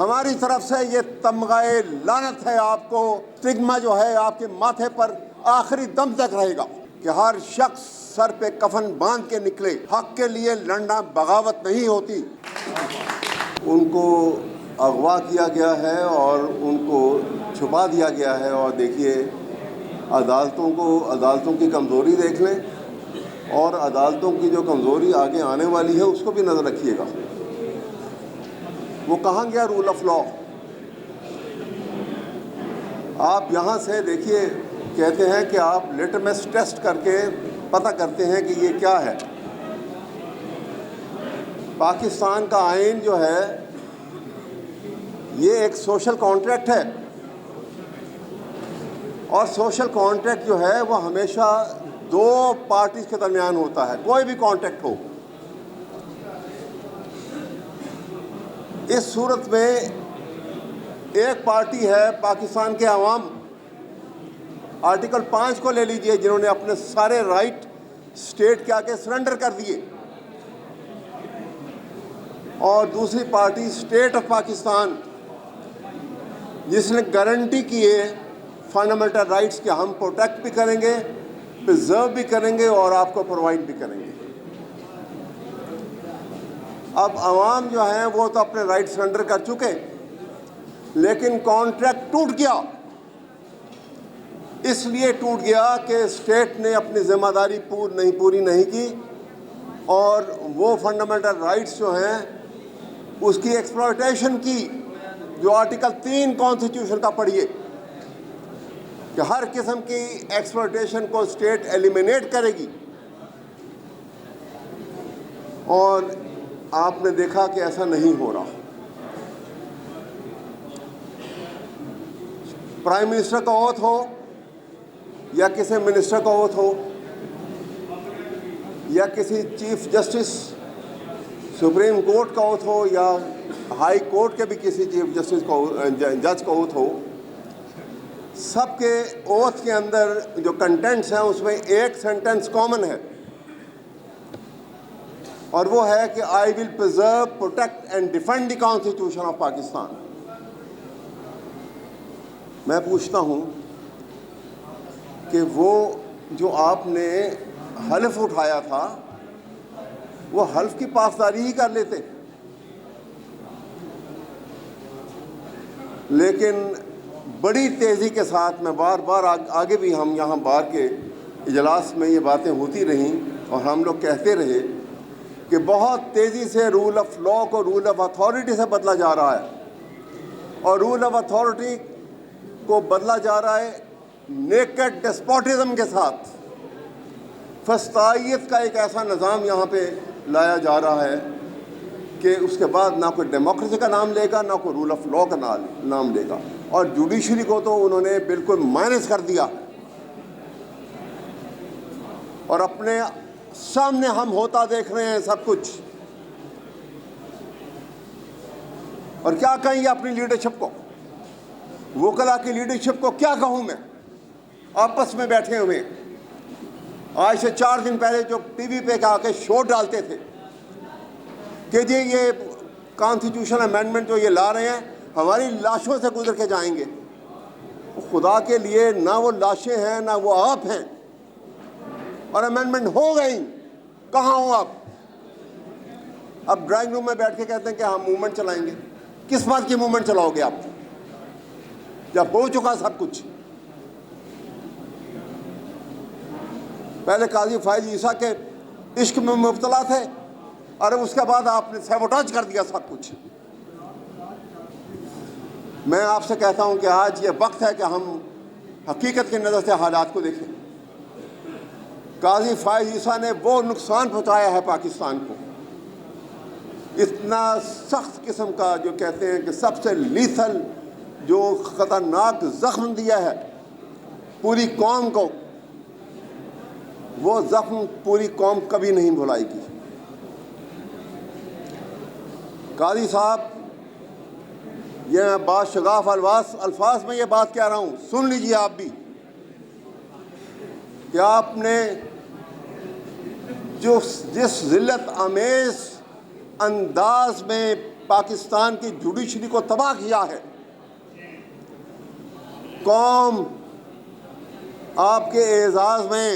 ہماری طرف سے یہ تمغہ لعنت ہے، آپ کو اسٹگما جو ہے آپ کے ماتھے پر آخری دم تک رہے گا کہ ہر شخص سر پہ کفن باندھ کے نکلے۔ حق کے لیے لڑنا بغاوت نہیں ہوتی۔ ان کو اغوا کیا گیا ہے اور ان کو چھپا دیا گیا ہے، اور دیکھیے عدالتوں کی کمزوری دیکھ لیں، اور عدالتوں کی جو کمزوری آگے آنے والی ہے اس کو بھی نظر رکھیے گا۔ وہ کہاں گیا رول آف لا؟ آپ یہاں سے دیکھیے، کہتے ہیں کہ آپ لٹمس ٹیسٹ کر کے پتہ کرتے ہیں کہ یہ کیا ہے۔ پاکستان کا آئین جو ہے یہ ایک سوشل کانٹریکٹ ہے، اور سوشل کانٹریکٹ جو ہے وہ ہمیشہ دو پارٹیز کے درمیان ہوتا ہے، کوئی بھی کانٹریکٹ ہو۔ اس صورت میں ایک پارٹی ہے پاکستان کے عوام، آرٹیکل 5 کو لے لیجئے، جنہوں نے اپنے سارے رائٹ اسٹیٹ کے آگے سرنڈر کر دیے، اور دوسری پارٹی اسٹیٹ آف پاکستان، جس نے گارنٹی کی ہے فنڈامنٹل رائٹس کہ ہم پروٹیکٹ بھی کریں گے، پرزرو بھی کریں گے، اور آپ کو پرووائڈ بھی کریں گے۔ اب عوام جو ہیں وہ تو اپنے رائٹ سرنڈر کر چکے، لیکن کانٹریکٹ ٹوٹ گیا۔ اس لیے ٹوٹ گیا کہ اسٹیٹ نے اپنی ذمہ داری پوری نہیں کی، اور وہ فنڈامنٹل رائٹس جو ہیں اس کی ایکسپلائٹیشن کی، جو آرٹیکل 3 کانسٹیٹیوشن کا پڑھیے کہ ہر قسم کی ایکسپلائٹیشن کو اسٹیٹ ایلیمینیٹ کرے گی، اور آپ نے دیکھا کہ ایسا نہیں ہو رہا۔ پرائم منسٹر کا اوتھ ہو یا کسی منسٹر کا اوتھ ہو یا کسی چیف جسٹس سپریم کورٹ کا اوتھ ہو یا ہائی کورٹ کے بھی کسی چیف جسٹس کا جج کا اوتھ ہو، سب کے اوتھ کے اندر جو کنٹینٹس ہیں اس میں ایک سینٹنس کامن ہے، اور وہ ہے کہ I will preserve, protect and defend the constitution of Pakistan. میں پوچھتا ہوں کہ وہ جو آپ نے حلف اٹھایا تھا، وہ حلف کی پاسداری ہی کر لیتے، لیکن بڑی تیزی کے ساتھ، میں بار بار آگے بھی ہم یہاں بار کے اجلاس میں یہ باتیں ہوتی رہیں اور ہم لوگ کہتے رہے کہ بہت تیزی سے رول آف لا کو رول آف اتھارٹی سے بدلا جا رہا ہے، اور رول آف اتھارٹی کو بدلا جا رہا ہے نیکڈ ڈسپوٹزم کے ساتھ۔ فسطائیت کا ایک ایسا نظام یہاں پہ لایا جا رہا ہے کہ اس کے بعد نہ کوئی ڈیموکریسی کا نام لے گا، نہ کوئی رول آف لا کا نام لے گا، اور جوڈیشری کو تو انہوں نے بالکل مائنس کر دیا، اور اپنے سامنے ہم ہوتا دیکھ رہے ہیں سب کچھ۔ اور کیا کہیں گے اپنی لیڈرشپ کو، وکلا کی لیڈرشپ کو کیا کہوں میں؟ آپس میں بیٹھے ہوئے، آج سے 4 دن پہلے جو ٹی وی پہ آ کے شو ڈالتے تھے کہ جی یہ کانسٹیٹیوشن امینڈمنٹ جو یہ لا رہے ہیں ہماری لاشوں سے گزر کے جائیں گے۔ خدا کے لیے نہ وہ لاشیں ہیں نہ وہ آپ ہیں، اور امینڈمنٹ ہو گئی، کہاں ہوں آپ؟ اب ڈرائنگ روم میں بیٹھ کے کہتے ہیں کہ ہم موومنٹ چلائیں گے۔ کس بات کی موومنٹ چلاؤ گے آپ جب ہو چکا سب کچھ؟ پہلے قاضی فائز عیسیٰ کے عشق میں مبتلا تھے، اور اس کے بعد آپ نے سیبوٹاج کر دیا سب کچھ۔ میں آپ سے کہتا ہوں کہ آج یہ وقت ہے کہ ہم حقیقت کی نظر سے حالات کو دیکھیں۔ قاضی فائز عیسیٰ نے وہ نقصان پہنچایا ہے پاکستان کو، اتنا سخت قسم کا، جو کہتے ہیں کہ سب سے لیتھل، جو خطرناک زخم دیا ہے پوری قوم کو، وہ زخم پوری قوم کبھی نہیں بھلائے گی۔ قاضی صاحب، یہ میں بات شگاف الفاظ میں یہ بات کہہ رہا ہوں، سن لیجیے آپ بھی، کہ آپ نے جس ذلت آمیز انداز میں پاکستان کی جوڈیشری کو تباہ کیا ہے۔ قوم آپ کے اعزاز میں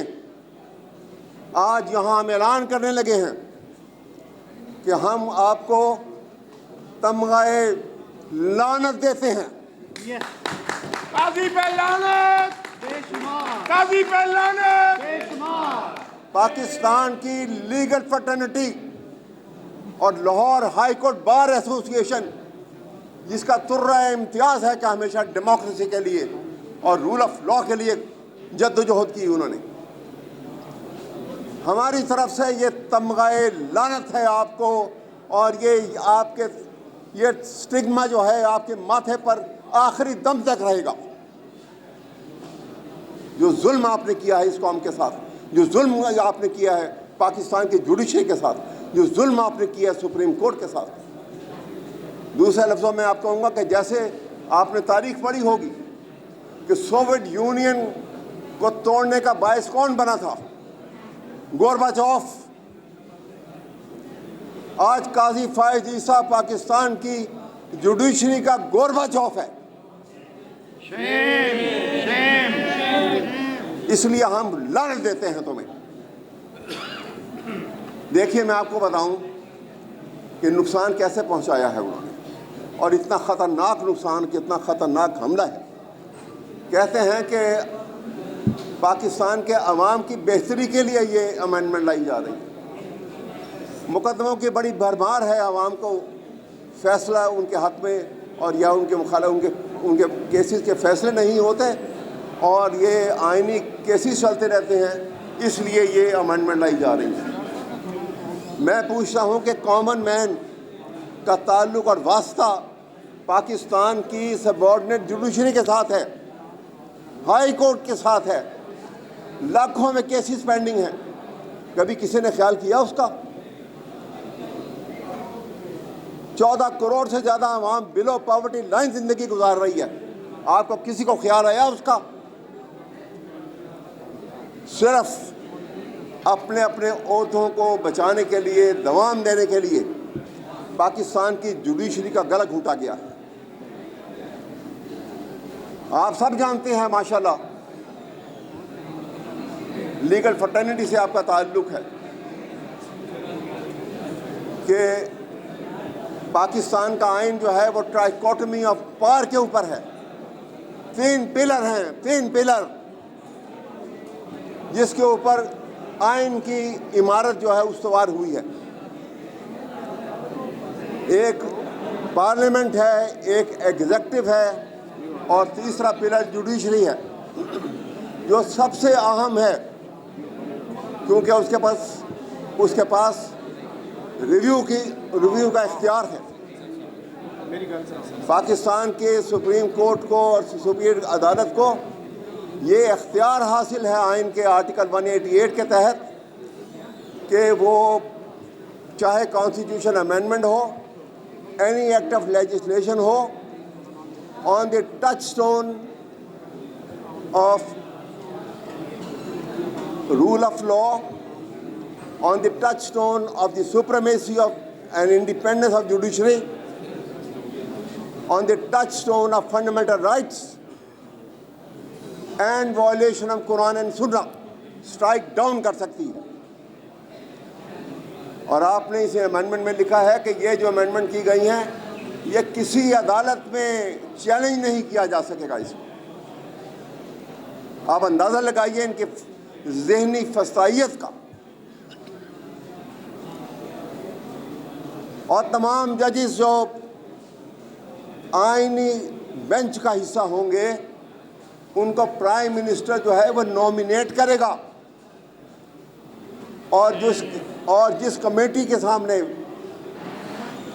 آج یہاں ہم اعلان کرنے لگے ہیں کہ ہم آپ کو تمغہ لعنت دیتے ہیں۔ قاضی پہ لعنت، قاضی پہ لعنت۔ پاکستان کی لیگل فریٹرنٹی اور لاہور ہائی کورٹ بار ایسوسی ایشن، جس کا ترہ امتیاز ہے کہ ہمیشہ ڈیموکریسی کے لیے اور رول آف لا کے لیے جدوجہد کی انہوں نے، ہماری طرف سے یہ تمغہ لعنت ہے آپ کو، اور یہ آپ کے یہ سٹگما جو ہے آپ کے ماتھے پر آخری دم تک رہے گا۔ جو ظلم آپ نے کیا ہے اس قوم کے ساتھ، جو ظلم آپ نے کیا ہے پاکستان کی جوڈیشری کے ساتھ، جو ظلم آپ نے کیا ہے سپریم کورٹ کے ساتھ، دوسرے لفظوں میں آپ کہوں گا کہ جیسے آپ نے تاریخ پڑھی ہوگی کہ سوویت یونین کو توڑنے کا باعث کون بنا تھا؟ گورباچوف۔ آج قاضی فائز عیسیٰ پاکستان کی جوڈیشری کا گورباچوف ہے۔ اس لیے ہم لعنت دیتے ہیں تمہیں۔ دیکھیے میں آپ کو بتاؤں کہ نقصان کیسے پہنچایا ہے انہوں نے، اور اتنا خطرناک نقصان، کتنا خطرناک حملہ ہے۔ کہتے ہیں کہ پاکستان کے عوام کی بہتری کے لیے یہ امینڈمنٹ لائی جا رہی ہے۔ مقدموں کی بڑی بھرمار ہے، عوام کو فیصلہ ان کے حق میں اور یا ان کے مخالف ان کے کیسز کے فیصلے نہیں ہوتے، اور یہ آئینی کیسز چلتے رہتے ہیں، اس لیے یہ امینڈمنٹ لائی جا رہی ہے۔ میں پوچھتا ہوں کہ کامن مین کا تعلق اور واسطہ پاکستان کی سبارڈینیٹ جوڈیشری کے ساتھ ہے، ہائی کورٹ کے ساتھ ہے، لاکھوں میں کیسز پینڈنگ ہیں، کبھی کسی نے خیال کیا اس کا؟ 14 کروڑ سے زیادہ عوام بلو پاورٹی لائن زندگی گزار رہی ہے، آپ کو کسی کو خیال آیا اس کا؟ صرف اپنے اپنے عہدوں کو بچانے کے لیے، دوام دینے کے لیے پاکستان کی جوڈیشری کا گلا گھونٹا گیا ہے۔ آپ سب جانتے ہیں ماشاءاللہ لیگل فریٹرنٹی سے آپ کا تعلق ہے کہ پاکستان کا آئین جو ہے وہ ٹرائیکوٹمی آف پاور کے اوپر ہے۔ 3 پلر ہیں، 3 پلر جس کے اوپر آئین کی عمارت جو ہے استوار ہوئی ہے۔ ایک پارلیمنٹ ہے، ایک ایگزیکٹو ہے، اور تیسرا پلر جوڈیشری ہے، جو سب سے اہم ہے کیونکہ اس کے پاس ریویو کا اختیار ہے۔ پاکستان کے سپریم کورٹ کو اور سپیریئر عدالت کو یہ اختیار حاصل ہے آئین کے آرٹیکل 188 کے تحت کہ وہ چاہے constitution amendment who, any act of legislation who, on the touch stone of rule of law, on the touchstone of the supremacy of and independence of judiciary, on the touchstone of fundamental rights and violation of Quran and Sunnah, strike down کر سکتی ہے۔ اور آپ نے اسے amendment میں لکھا ہے کہ یہ جو امینڈمنٹ کی گئی ہیں یہ کسی عدالت میں چیلنج نہیں کیا جا سکے گا۔ اس کو آپ اندازہ لگائیے ان کے ذہنی فسطائیت کا۔ اور تمام ججز جو آئینی بینچ کا حصہ ہوں گے ان کو پرائم منسٹر جو ہے وہ نومینیٹ کرے گا، اور جس کمیٹی کے سامنے،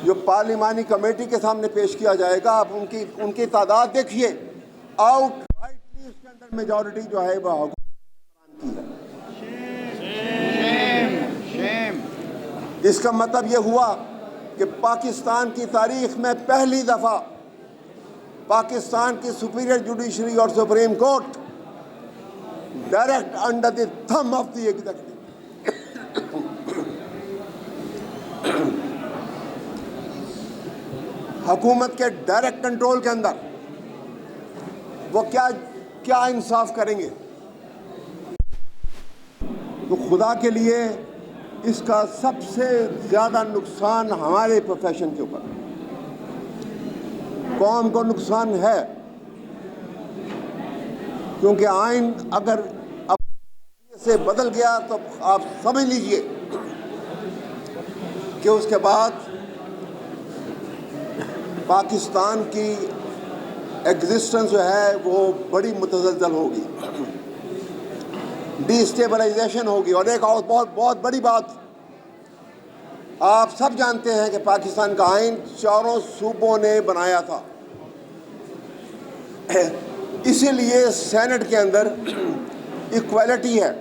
جو پارلیمانی کمیٹی کے سامنے پیش کیا جائے گا، آپ ان کی تعداد دیکھیے، آؤٹ رائٹلی اس کے اندر میجورٹی جو ہے وہ اس کا مطلب یہ ہوا کہ پاکستان کی تاریخ میں پہلی دفعہ پاکستان کی سپیریئر جوڈیشری اور supreme court direct under the thumb of the executive. حکومت کے ڈائریکٹ کنٹرول کے اندر وہ کیا انصاف کریں گے؟ تو خدا کے لیے اس کا سب سے زیادہ نقصان ہمارے پروفیشن کے اوپر، قوم کو نقصان ہے، کیونکہ آئین اگر اب سے بدل گیا تو آپ سمجھ لیجئے کہ اس کے بعد پاکستان کی ایگزسٹنس جو ہے وہ بڑی متزلزل ہوگی، ڈی اسٹیبلائزیشن ہوگی۔ اور ایک اور بہت بڑی بات آپ سب جانتے ہیں کہ پاکستان کا آئین چاروں صوبوں نے بنایا تھا، اسی لیے سینٹ کے اندر ایکویلٹی ہے۔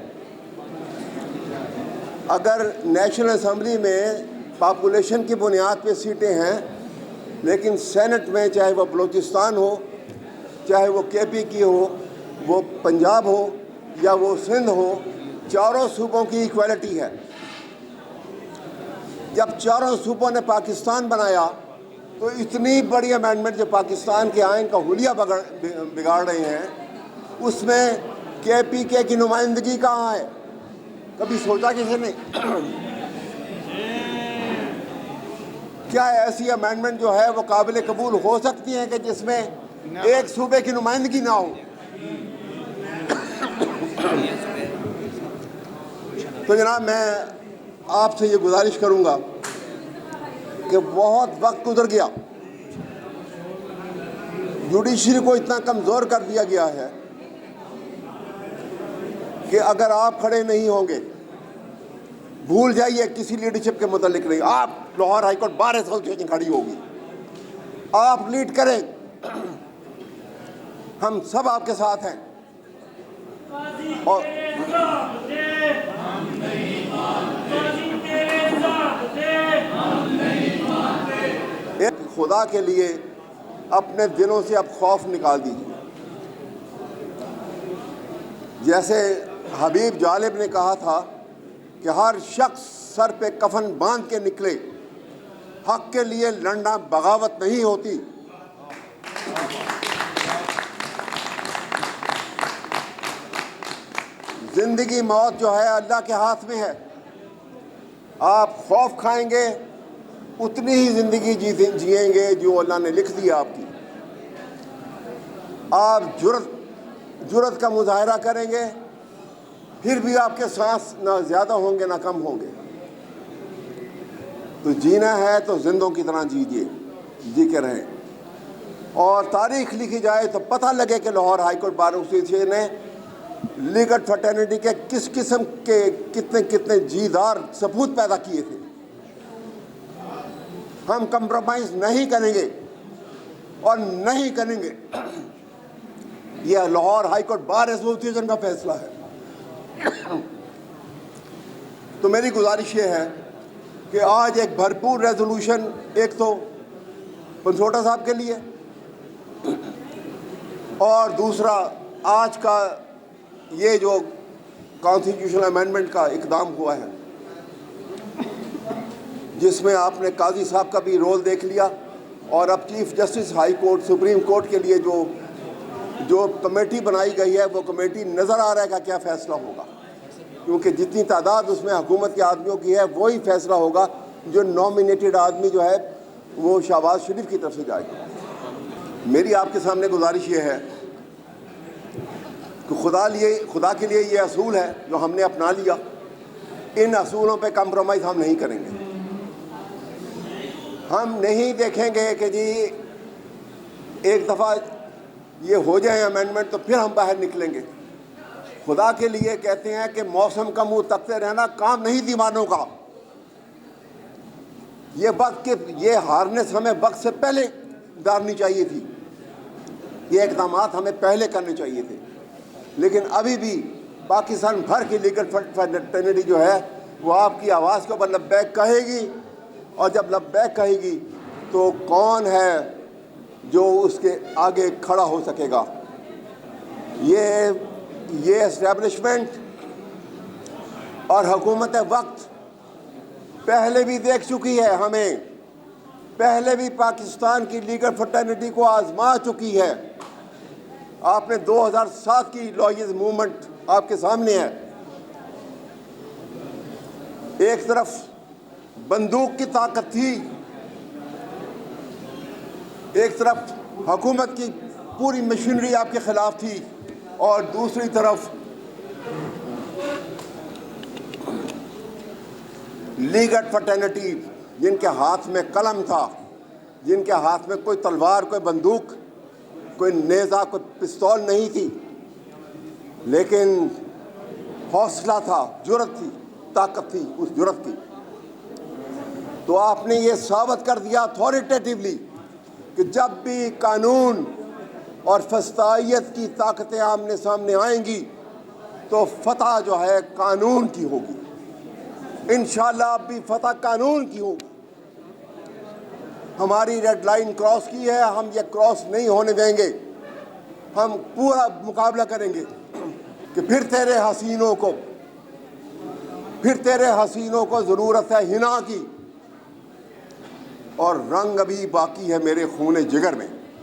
اگر نیشنل اسمبلی میں پاپولیشن کی بنیاد پہ سیٹیں ہیں، لیکن سینٹ میں چاہے وہ بلوچستان ہو، چاہے وہ کے پی کی ہو، وہ پنجاب ہو یا وہ سندھ ہو، چاروں صوبوں کی ایکویلٹی ہے۔ جب چاروں صوبوں نے پاکستان بنایا تو اتنی بڑی امینڈمنٹ جو پاکستان کے آئین کا حلیہ بگاڑ رہے ہیں، اس میں کے پی کے کی نمائندگی کہاں ہے؟ کبھی سوچا کسی نے؟ کیا ایسی امینڈمنٹ جو ہے وہ قابل قبول ہو سکتی ہیں کہ جس میں ایک صوبے کی نمائندگی نہ ہو؟ تو جناب میں آپ سے یہ گزارش کروں گا کہ بہت وقت گزر گیا، جوڈیشری کو اتنا کمزور کر دیا گیا ہے کہ اگر آپ کھڑے نہیں ہوں گے، بھول جائیے کسی لیڈرشپ کے متعلق نہیں، آپ Lahore high court bar association کھڑی ہوگی، آپ لیڈ کریں، ہم سب آپ کے ساتھ ہیں۔ اور خدا کے لیے اپنے دلوں سے اب خوف نکال دیجیے۔ جیسے حبیب جالب نے کہا تھا کہ ہر شخص سر پہ کفن باندھ کے نکلے، حق کے لیے لڑنا بغاوت نہیں ہوتی۔ زندگی موت جو ہے اللہ کے ہاتھ میں ہے، آپ خوف کھائیں گے اتنی ہی زندگی جئیں گے جو اللہ نے لکھ دی آپ کی۔ آپ جرت کا مظاہرہ کریں گے، پھر بھی آپ کے سانس نہ زیادہ ہوں گے نہ کم ہوں گے۔ تو جینا ہے تو زندوں کی طرح جیجیے، جی کے رہیں، اور تاریخ لکھی جائے تو پتہ لگے کہ Lahore high court bar association نے لیگل فرٹرنیٹی کے کس قسم کے کتنے جیدار ثبوت پیدا کیے تھے۔ ہم کمپرومائز نہیں کریں گے اور نہیں کریں گے، یہ Lahore high court bar association کا فیصلہ ہے۔ تو میری گزارش یہ ہے کہ آج ایک بھرپور ریزولوشن، ایک تو پنسوٹا صاحب کے لیے، اور دوسرا آج کا یہ جو کانسٹیٹیوشنل امینڈمنٹ کا اقدام ہوا ہے، جس میں آپ نے قاضی صاحب کا بھی رول دیکھ لیا، اور اب chief justice high court supreme court کے لیے جو کمیٹی بنائی گئی ہے، وہ کمیٹی نظر آ رہا ہے کہ کیا فیصلہ ہوگا، کیونکہ جتنی تعداد اس میں حکومت کے آدمیوں کی ہے وہی فیصلہ ہوگا، جو نامینیٹڈ آدمی جو ہے وہ شہباز شریف کی طرف سے جائے گا۔ میری آپ کے سامنے گزارش یہ ہے کہ خدا کے لیے یہ اصول ہے جو ہم نے اپنا لیا، ان اصولوں پہ کمپرومائز ہم نہیں کریں گے۔ ہم نہیں دیکھیں گے کہ جی ایک دفعہ یہ ہو جائے امینڈمنٹ تو پھر ہم باہر نکلیں گے۔ خدا کے لیے کہتے ہیں کہ موسم کا منہ تکتے رہنا کام نہیں دیوانوں کا۔ یہ ہارنس ہمیں وقت سے پہلے ڈالنی چاہیے تھی، یہ اقدامات ہمیں پہلے کرنے چاہیے تھے، لیکن ابھی بھی پاکستان بھر کی لیگل فرٹرنیٹی جو ہے وہ آپ کی آواز کے اوپر لبیک کہے گی، اور جب لبیک کہے گی تو کون ہے جو اس کے آگے کھڑا ہو سکے گا؟ یہ اسٹیبلشمنٹ اور حکومت وقت پہلے بھی دیکھ چکی ہے ہمیں پہلے بھی پاکستان کی لیگل فرٹرنٹی کو آزما چکی ہے. آپ نے 2007 کی لائرز موومنٹ آپ کے سامنے ہے. ایک طرف بندوق کی طاقت تھی، ایک طرف حکومت کی پوری مشینری آپ کے خلاف تھی، اور دوسری طرف لیگل فرٹرنٹی جن کے ہاتھ میں قلم تھا، جن کے ہاتھ میں کوئی تلوار، کوئی بندوق، کوئی نیزہ، کوئی پستول نہیں تھی، لیکن حوصلہ تھا، جرأت تھی، طاقت تھی اس جرأت کی. تو آپ نے یہ ثابت کر دیا اتھارٹیٹیولی کہ جب بھی قانون اور فسطائیت کی طاقتیں آمنے سامنے آئیں گی تو فتح جو ہے قانون کی ہوگی. انشاءاللہ اب بھی فتح قانون کی ہوگی. ہماری ریڈ لائن کراس کی ہے، ہم یہ کراس نہیں ہونے دیں گے. ہم پورا مقابلہ کریں گے کہ پھر تیرے حسینوں کو ضرورت ہے حنا کی، اور رنگ ابھی باقی ہے میرے خون جگر میں.